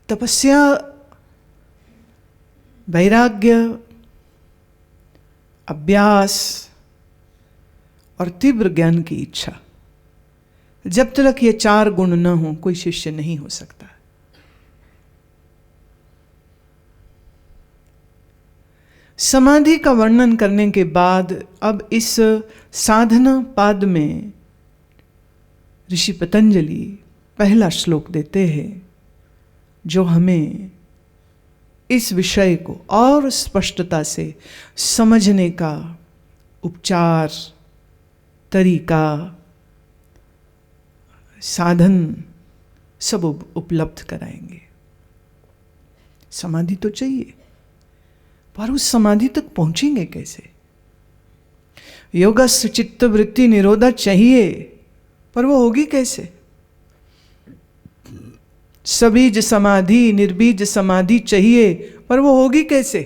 तपस्या, वैराग्य, अभ्यास और तीव्र ज्ञान की इच्छा, जब तक ये 4 गुण न हो कोई शिष्य नहीं हो सकता। समाधि का वर्णन करने के बाद अब इस साधना पाद में ऋषि पतंजलि पहला श्लोक देते हैं जो हमें इस विषय को और स्पष्टता से समझने का उपचार, तरीका, साधन सब उपलब्ध कराएंगे। समाधि तो चाहिए, पर उस समाधि तक पहुंचेंगे कैसे? योगस्य चित्त वृत्ति निरोधा चाहिए, पर वो होगी कैसे? सबीज समाधि, निर्बीज समाधि चाहिए, पर वो होगी कैसे?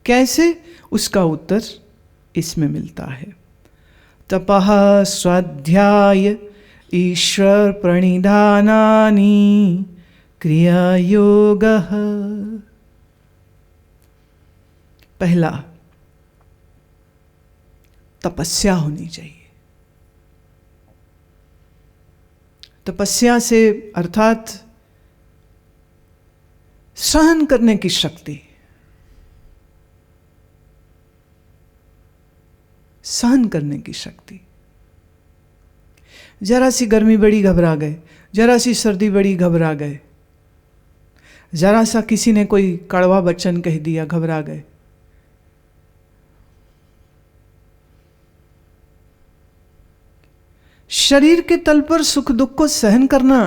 कैसे? उसका उत्तर इसमें मिलता है। तपः स्वाध्याय ईश्वर प्रणिधानानि क्रिया योगः। पहला, तपस्या होनी चाहिए। तपस्या से अर्थात सहन करने की शक्ति, सहन करने की शक्ति। जरा सी गर्मी बड़ी घबरा गए, जरा सी सर्दी बड़ी घबरा गए, जरा सा किसी ने कोई कड़वा वचन कह दिया, घबरा गए। शरीर के तल पर सुख दुख को सहन करना,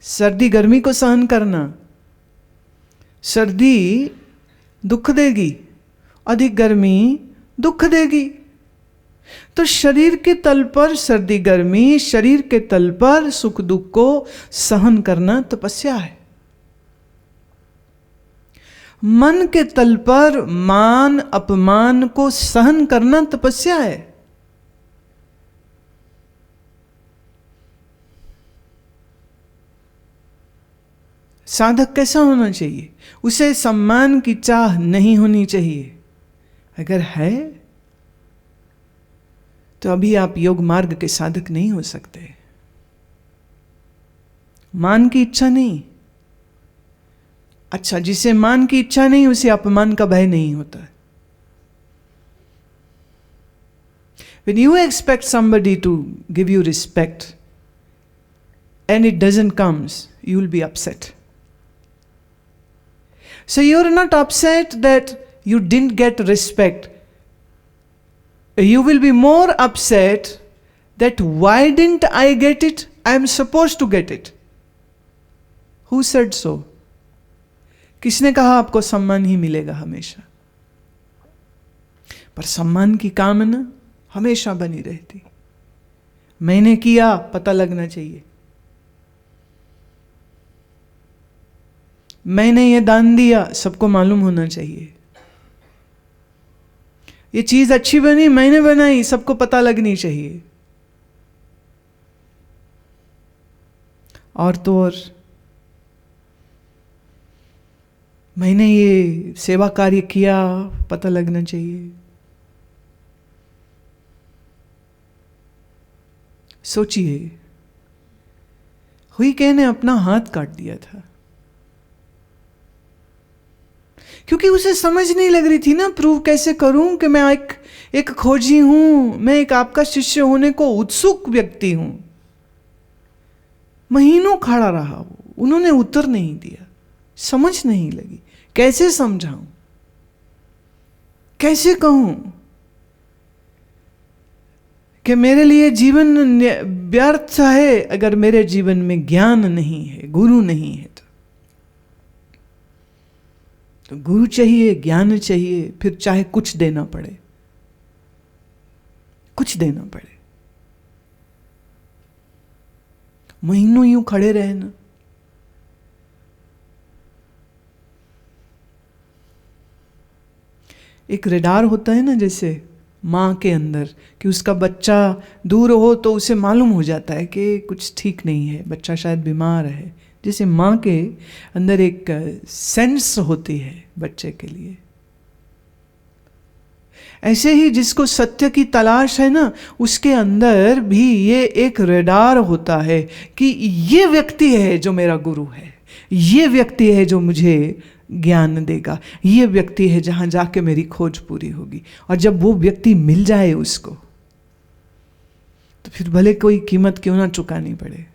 सर्दी गर्मी को सहन करना। सर्दी दुख देगी, अधिक गर्मी दुख देगी। तो शरीर के तल पर सर्दी गर्मी, शरीर के तल पर सुख दुख को सहन करना तपस्या है। मन के तल पर मान अपमान को सहन करना तपस्या है। साधक कैसा होना चाहिए? उसे सम्मान की चाह नहीं होनी चाहिए। अगर है तो अभी आप योग मार्ग के साधक नहीं हो सकते। मान की इच्छा नहीं। अच्छा, जिसे मान की इच्छा नहीं उसे अपमान का भय नहीं होता। When you expect somebody to give you respect and it doesn't comes, you will be upset. So you're not upset that you didn't get respect. You will be more upset that why didn't I get it? I am supposed to get it. Who said so? किसने कहा आपको सम्मान ही मिलेगा हमेशा? पर सम्मान की कामना हमेशा बनी रहती। मैंने किया पता लगना चाहिए, मैंने ये दान दिया सबको मालूम होना चाहिए, ये चीज अच्छी बनी मैंने बनाई सबको पता लगनी चाहिए। और तो और मैंने ये सेवा कार्य किया पता लगना चाहिए। सोचिए, हुई के ने अपना हाथ काट दिया था क्योंकि उसे समझ नहीं लग रही थी ना, प्रूव कैसे करूं कि मैं एक खोजी हूं, मैं एक आपका शिष्य होने को उत्सुक व्यक्ति हूं। महीनों खड़ा रहा वो, उन्होंने उत्तर नहीं दिया, समझ नहीं लगी। कैसे समझाऊं, कैसे कहूं कि मेरे लिए जीवन व्यर्थ है अगर मेरे जीवन में ज्ञान नहीं है, गुरु नहीं है। तो गुरु चाहिए, ज्ञान चाहिए, फिर चाहे कुछ देना पड़े, कुछ देना पड़े। महीनों यूं खड़े रहे ना, एक रडार होता है ना, जैसे माँ के अंदर कि उसका बच्चा दूर हो तो उसे मालूम हो जाता है कि कुछ ठीक नहीं है, बच्चा शायद बीमार है। जैसे माँ के अंदर एक सेंस होती है बच्चे के लिए, ऐसे ही जिसको सत्य की तलाश है ना, उसके अंदर भी ये एक रेडार होता है कि ये व्यक्ति है जो मेरा गुरु है, ये व्यक्ति है जो मुझे ज्ञान देगा, ये व्यक्ति है जहां जाके मेरी खोज पूरी होगी। और जब वो व्यक्ति मिल जाए उसको, तो फिर भले कोई कीमत क्यों ना चुकानी पड़े,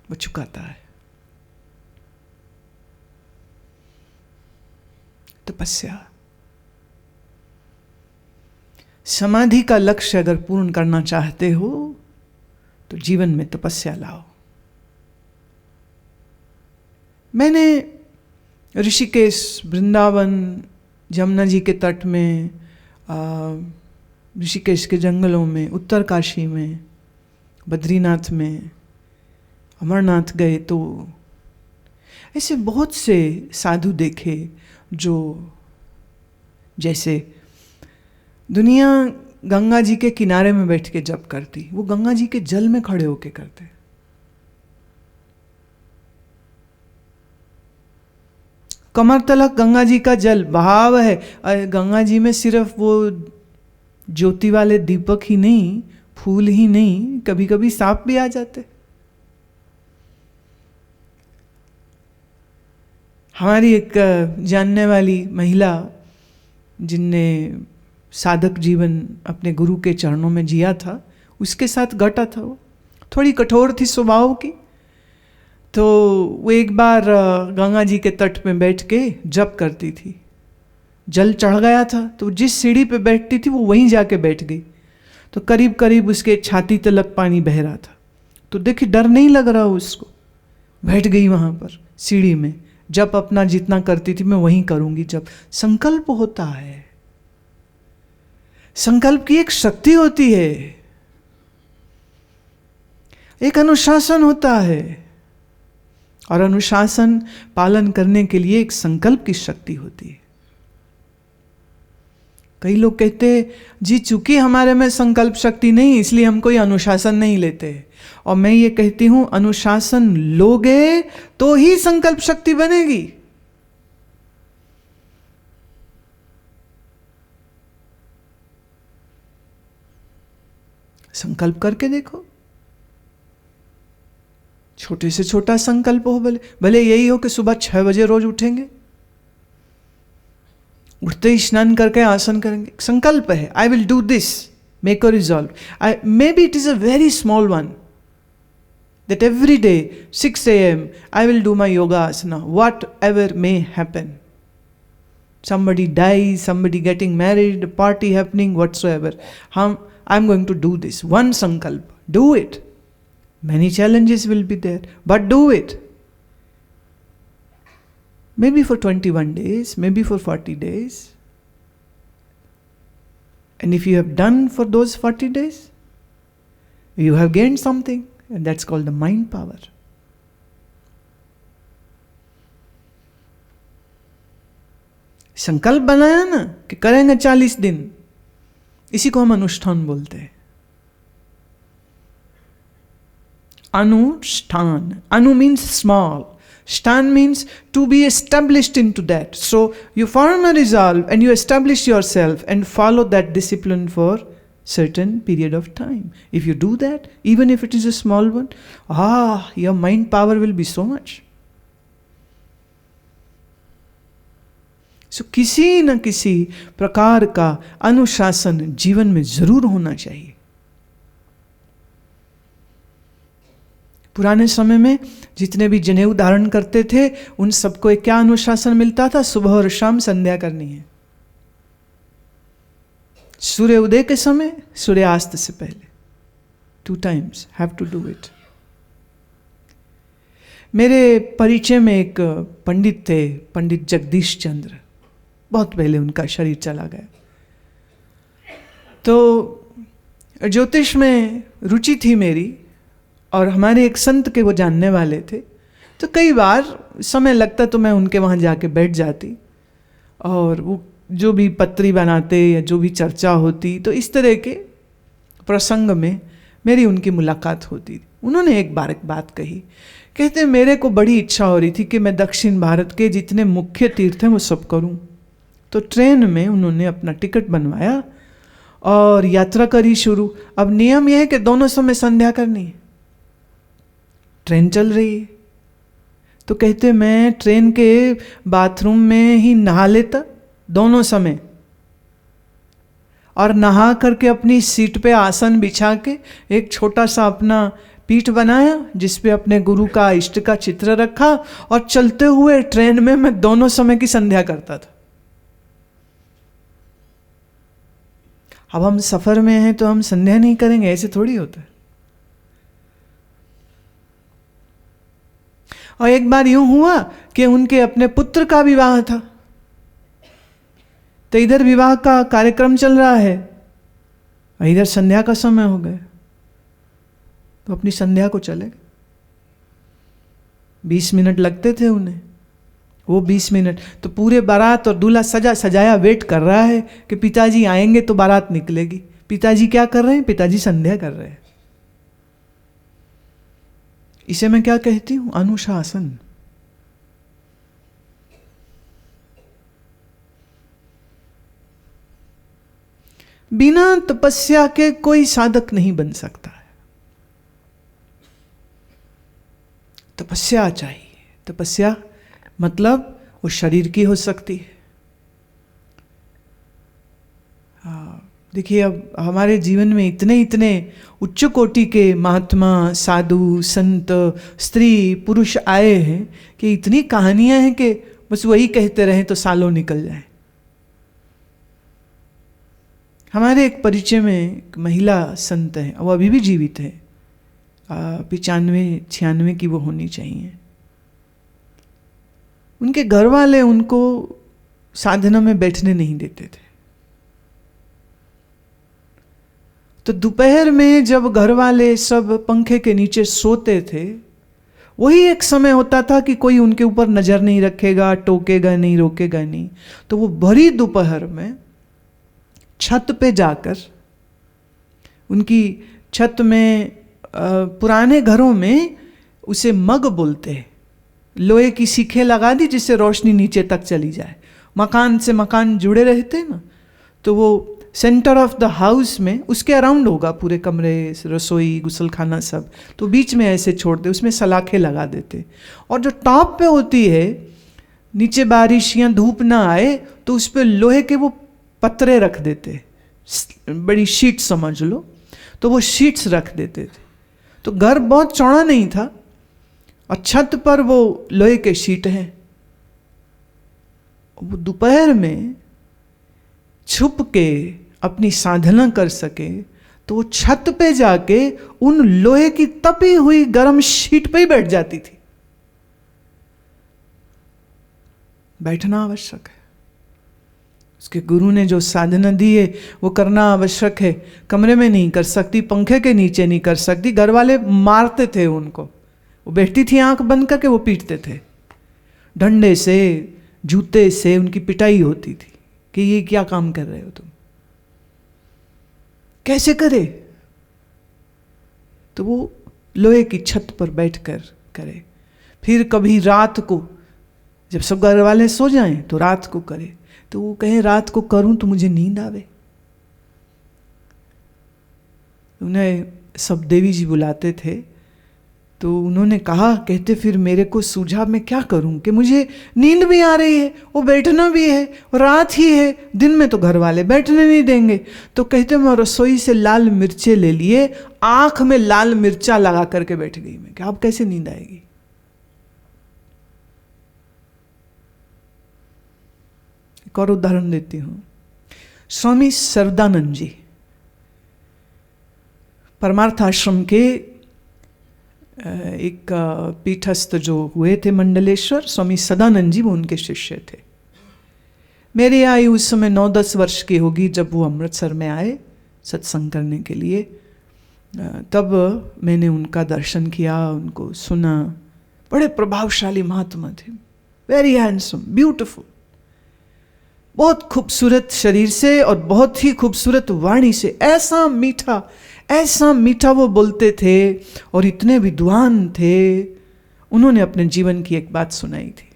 वो चुकाता है। तपस्या, समाधि का लक्ष्य अगर पूर्ण करना चाहते हो तो जीवन में तपस्या लाओ। मैंने ऋषिकेश, वृंदावन, जमुना जी के तट में, ऋषिकेश के जंगलों में, उत्तरकाशी में, बद्रीनाथ में, अमरनाथ गए तो ऐसे बहुत से साधु देखे जो जैसे दुनिया गंगा जी के किनारे में बैठ के जप करती, वो गंगा जी के जल में खड़े होके करते। कमर तलक गंगा जी का जल बहाव है। गंगा जी में सिर्फ वो ज्योति वाले दीपक ही नहीं, फूल ही नहीं, कभी कभी सांप भी आ जाते। हमारी एक जानने वाली महिला जिनने साधक जीवन अपने गुरु के चरणों में जिया था, उसके साथ घटा था। वो थोड़ी कठोर थी स्वभाव की, तो वो एक बार गंगा जी के तट में बैठ के जप करती थी। जल चढ़ गया था तो जिस सीढ़ी पे बैठती थी वो वहीं जाके बैठ गई। तो करीब करीब उसके छाती तलक पानी बह रहा था। तो देखिए डर नहीं लग रहा उसको, बैठ गई वहाँ पर सीढ़ी में। जप अपना जितना करती थी मैं वहीं करूँगी। जब संकल्प होता है, संकल्प की एक शक्ति होती है, एक अनुशासन होता है, और अनुशासन पालन करने के लिए एक संकल्प की शक्ति होती है। कई लोग कहते हैं जी चूंकि हमारे में संकल्प शक्ति नहीं इसलिए हम कोई अनुशासन नहीं लेते, और मैं ये कहती हूं अनुशासन लोगे तो ही संकल्प शक्ति बनेगी। संकल्प करके देखो, छोटे से छोटा संकल्प हो, भले यही हो कि सुबह 6 बजे रोज उठेंगे, उठते ही स्नान करके आसन करेंगे। संकल्प है, I will do this, make a resolve. May be it is a very small one, that every day 6 AM I will do my yoga asana, whatever may happen. Somebody dies, somebody getting married, a party happening, whatsoever. I'm going to do this. One sankalp, do it. Many challenges will be there, but do it. Maybe for 21 days, maybe for 40 days. And if you have done for those 40 days, you have gained something, and that's called the mind power. संकल्प बनाया ना कि करेंगे 40 दिन, इसी को हम अनुष्ठान बोलते हैं। Anushthan. Anu means small. Stan means to be established into that. So you form a resolve and you establish yourself and follow that discipline for certain period of time. If you do that, even if it is a small one, your mind power will be so much. So किसी न किसी प्रकार का अनुशासन जीवन में जरूर होना चाहिए। पुराने समय में जितने भी जनेऊ धारण करते थे उन सबको एक क्या अनुशासन मिलता था? सुबह और शाम संध्या करनी है। सूर्य उदय के समय, सूर्यास्त से पहले, 2 times have to do it. मेरे परिचय में एक पंडित थे, पंडित जगदीश चंद्र। बहुत पहले उनका शरीर चला गया। तो ज्योतिष में रुचि थी मेरी, और हमारे एक संत के वो जानने वाले थे। तो कई बार समय लगता तो मैं उनके वहाँ जाके बैठ जाती, और वो जो भी पत्री बनाते या जो भी चर्चा होती, तो इस तरह के प्रसंग में मेरी उनकी मुलाकात होती। उन्होंने एक बात कही, कहते मेरे को बड़ी इच्छा हो रही थी कि मैं दक्षिण भारत के जितने मुख्य तीर्थ हैं वो सब करूं। तो ट्रेन में उन्होंने अपना टिकट बनवाया और यात्रा करी शुरू। अब नियम यह है कि दोनों समय संध्या करनी है, ट्रेन चल रही है। तो कहते मैं ट्रेन के बाथरूम में ही नहा लेता दोनों समय, और नहा करके अपनी सीट पे आसन बिछा के एक छोटा सा अपना पीठ बनाया जिस पे अपने गुरु का, इष्ट का चित्र रखा, और चलते हुए ट्रेन में मैं दोनों समय की संध्या करता था। अब हम सफर में हैं तो हम संध्या नहीं करेंगे, ऐसे थोड़ी होता है। और एक बार यूं हुआ कि उनके अपने पुत्र का विवाह था, तो इधर विवाह का कार्यक्रम चल रहा है और इधर संध्या का समय हो गया, तो अपनी संध्या को चले गए। 20 मिनट लगते थे उन्हें, वो 20 मिनट तो पूरे बारात और दूल्हा सजाया वेट कर रहा है कि पिताजी आएंगे तो बारात निकलेगी। पिताजी क्या कर रहे हैं? पिताजी संध्या कर रहे हैं। इसे मैं क्या कहती हूं? अनुशासन। बिना तपस्या के कोई साधक नहीं बन सकता है। तपस्या चाहिए। तपस्या मतलब वो शरीर की हो सकती है। देखिए, अब हमारे जीवन में इतने उच्च कोटि के महात्मा, साधु, संत, स्त्री, पुरुष आए हैं कि इतनी कहानियां हैं कि बस वही कहते रहें तो सालों निकल जाए। हमारे एक परिचय में एक महिला संत है, वो अभी भी जीवित है, 95-96 की वो होनी चाहिए। उनके घर वाले उनको साधना में बैठने नहीं देते थे। तो दोपहर में जब घर वाले सब पंखे के नीचे सोते थे, वही एक समय होता था कि कोई उनके ऊपर नजर नहीं रखेगा, टोकेगा नहीं, रोकेगा नहीं। तो वो भरी दोपहर में छत पे जाकर, उनकी छत में पुराने घरों में उसे मग बोलते हैं, लोहे की सीखें लगा दी जिससे रोशनी नीचे तक चली जाए। मकान से मकान जुड़े रहते हैं ना, तो वो सेंटर ऑफ द हाउस में उसके अराउंड होगा पूरे कमरे, रसोई, गुसलखाना सब, तो बीच में ऐसे छोड़ते, उसमें सलाखें लगा देते। और जो टॉप पे होती है, नीचे बारिश या धूप ना आए तो उस पर लोहे के वो पत्रे रख देते, बड़ी शीट समझ लो, तो वो शीट्स रख देते थे। तो घर बहुत चौड़ा नहीं था और छत पर वो लोहे के शीट हैं। वो दोपहर में छुप के अपनी साधना कर सके तो वो छत पे जाके उन लोहे की तपी हुई गर्म शीट पे ही बैठ जाती थी। बैठना आवश्यक है। उसके गुरु ने जो साधना दी है वो करना आवश्यक है। कमरे में नहीं कर सकती, पंखे के नीचे नहीं कर सकती। घर वाले मारते थे उनको, वो बैठती थी आंख बंद करके, वो पीटते थे डंडे से, जूते से, उनकी पिटाई होती थी कि ये क्या काम कर रहे हो तुम, कैसे करे। तो वो लोहे की छत पर बैठकर करे। फिर कभी रात को जब सब घर वाले सो जाएं तो रात को करे। तो वो कहे रात को करूं तो मुझे नींद आवे। उन्हें सब देवी जी बुलाते थे, तो उन्होंने कहा, कहते फिर मेरे को सूझा मैं क्या करूं कि मुझे नींद भी आ रही है, वो बैठना भी है, रात ही है, दिन में तो घर वाले बैठने नहीं देंगे। तो कहते मैं रसोई से लाल मिर्चे ले लिए, आंख में लाल मिर्चा लगा करके बैठ गई मैं कि अब कैसे नींद आएगी। एक और उदाहरण देती हूं। स्वामी सर्वदानंद जी परमार्थ आश्रम के एक पीठस्थ जो हुए थे मंडलेश्वर, स्वामी सदानंद जी वो उनके शिष्य थे। मेरी आयु उस समय 9-10 वर्ष की होगी जब वो अमृतसर में आए सत्संग करने के लिए। तब मैंने उनका दर्शन किया, उनको सुना। बड़े प्रभावशाली महात्मा थे, वेरी हैंडसम, ब्यूटिफुल। बहुत खूबसूरत शरीर से और बहुत ही खूबसूरत वाणी से, ऐसा मीठा वो बोलते थे और इतने विद्वान थे। उन्होंने अपने जीवन की एक बात सुनाई थी।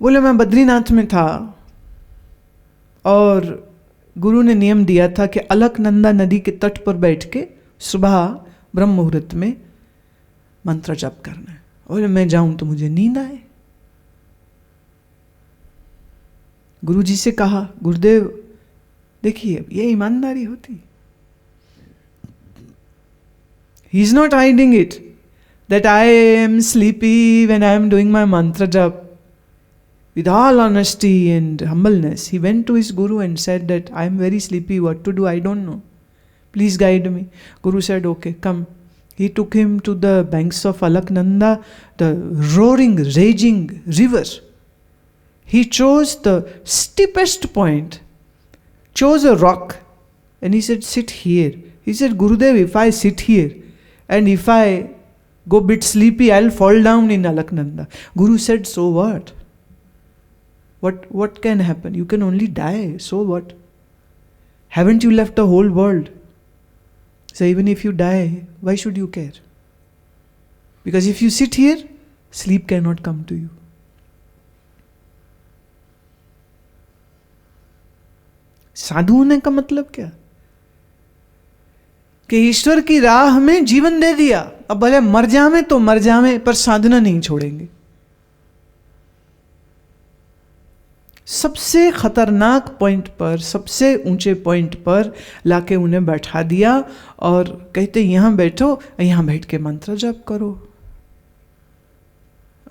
बोले मैं बद्रीनाथ में था और गुरु ने नियम दिया था कि अलकनंदा नदी के तट पर बैठ के सुबह ब्रह्म मुहूर्त में मंत्र जप करना है। और मैं जाऊं तो मुझे नींद आए। गुरु जी से कहा, गुरुदेव देखिए ये ईमानदारी होती। He is not hiding it that I am sleepy when I am doing my मंत्र जप। With all honesty and humbleness, he went to his guru and said that I am very sleepy, what to do, I don't know. Please guide me. Guru said, okay, come. He took him to the banks of Alaknanda, the roaring, raging river. He chose the steepest point, chose a rock, and he said, sit here. He said, Gurudev, if I sit here and if I go a bit sleepy, I'll fall down in Alaknanda. Guru said, so what? What can happen? You can only die. So what? Haven't you left the whole world? So even if you die, why should you care? Because if you sit here, sleep cannot come to you. साधु होने का मतलब क्या? कि ईश्वर की राह में जीवन दे दिया, अब भले मर जावे तो मर जावे, पर साधना नहीं छोड़ेंगे। सबसे खतरनाक पॉइंट पर, सबसे ऊंचे पॉइंट पर लाके उन्हें बैठा दिया और कहते यहाँ बैठो, यहाँ बैठ के मंत्र जप करो।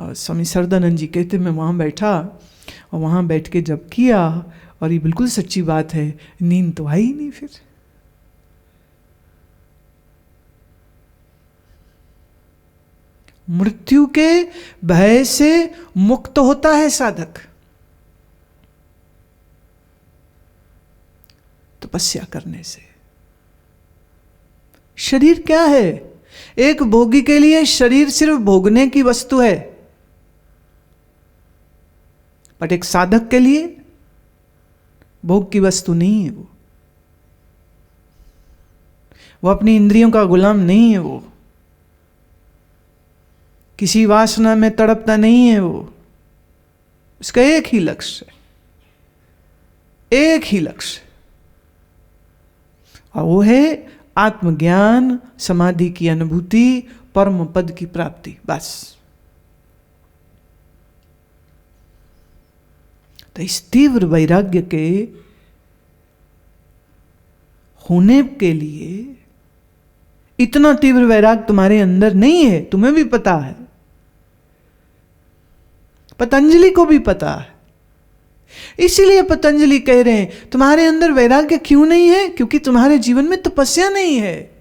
और स्वामी सरदानंद जी कहते मैं वहाँ बैठा और वहाँ बैठ के जप किया और ये बिल्कुल सच्ची बात है, नींद तो आई नहीं। फिर मृत्यु के भय से मुक्त होता है साधक तपस्या करने से। शरीर क्या है? एक भोगी के लिए शरीर सिर्फ भोगने की वस्तु है, बट एक साधक के लिए भोग की वस्तु नहीं है। वो अपनी इंद्रियों का गुलाम नहीं है। वो किसी वासना में तड़पता नहीं है। वो उसका एक ही लक्ष्य है, एक ही लक्ष्य, और वो है आत्मज्ञान, समाधि की अनुभूति, परम पद की प्राप्ति, बस। तो इस तीव्र वैराग्य के होने के लिए, इतना तीव्र वैराग्य तुम्हारे अंदर नहीं है, तुम्हें भी पता है, पतंजलि को भी पता है। इसीलिए पतंजलि कह रहे हैं तुम्हारे अंदर वैराग्य क्यों नहीं है? क्योंकि तुम्हारे जीवन में तपस्या नहीं है।